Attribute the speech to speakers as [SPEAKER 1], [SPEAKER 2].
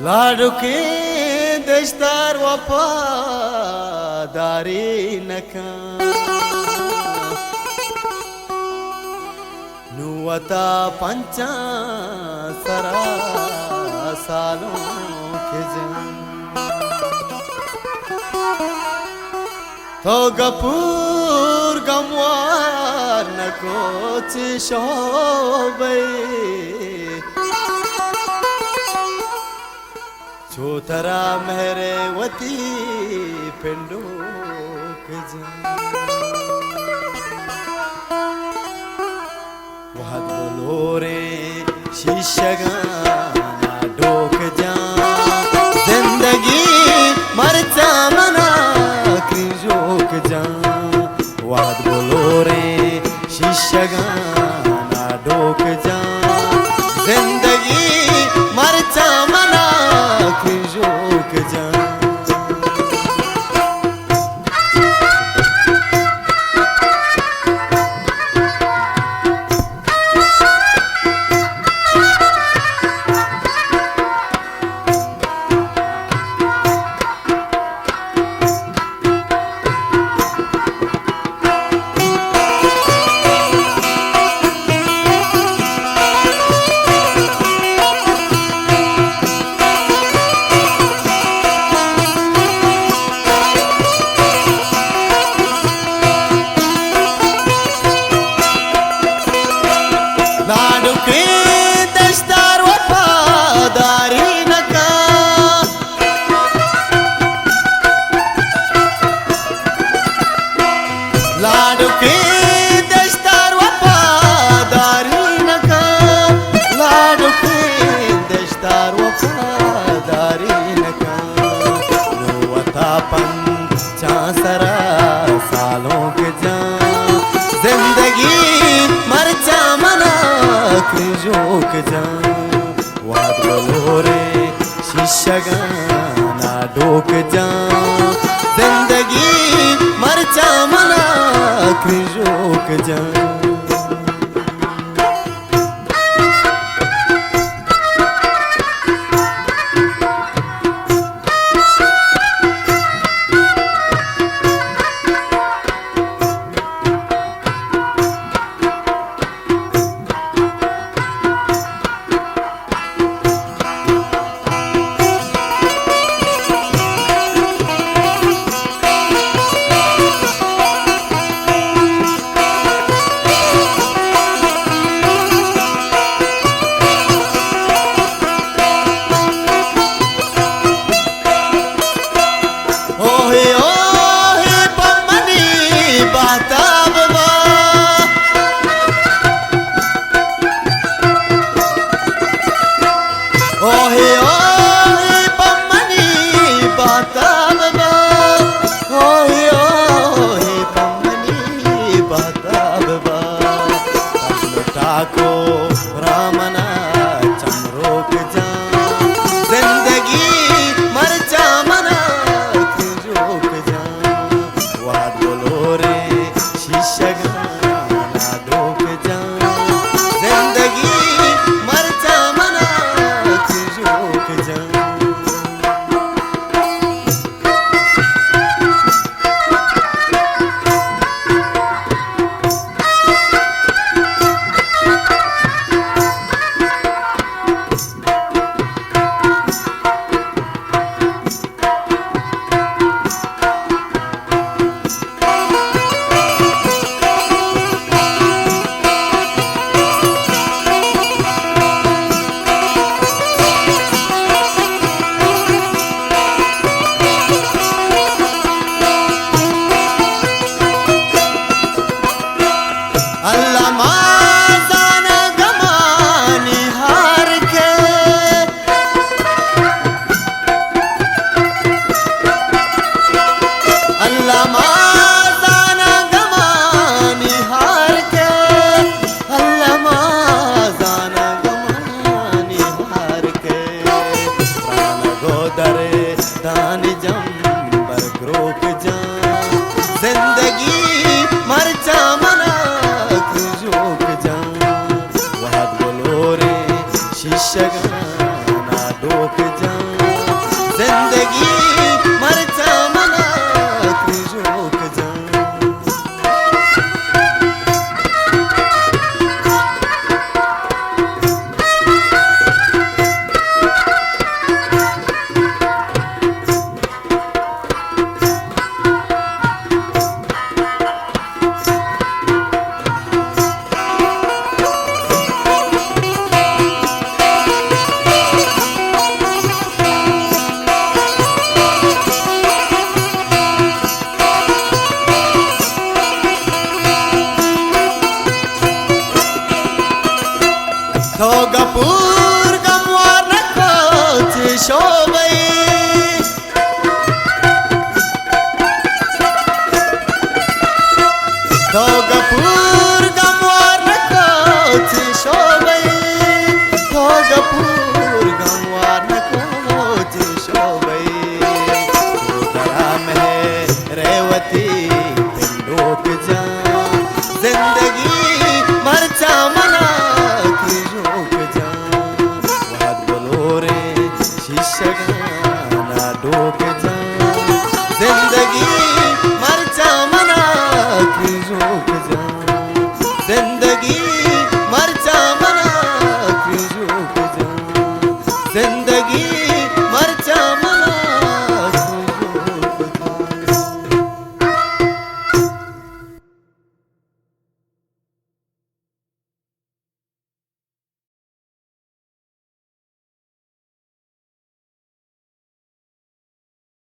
[SPEAKER 1] लाडुके देशदार वफादारी नका नुवता पंचा सरा सालों के जन तो गपूर गमवार न कोच शोबे छोतरा मेरे वती पिंडो के जन वहाद बोलो रे शीशगाना डोक जा जिंदगी मरचा मना जोक जा वहाद बोलो रे शीशगाना डोक जा जिंदगी मरचा मना जोक जा लाडुके देशदार वफादारी नका लाडुके देशदार वफादारी नका लाडुके देशदार वफादारी नका नुवता पंचा सरा सालों के जा जिंदगी मरचा मना जोक जा वाद बोलो रे शीशगाना डोक जा जिंदगी मरचा मना जोक जा ओहे ओहे पम्मनी बाता बाबा ओहे ओहे पम्मनी बाता बाबा टाको रामना चमरोक जा जिंदगी मरचा मना जोक जा वाद बोलो रे शीशगाना डोक जा जिंदगी मरचा मना जोक जा पूरा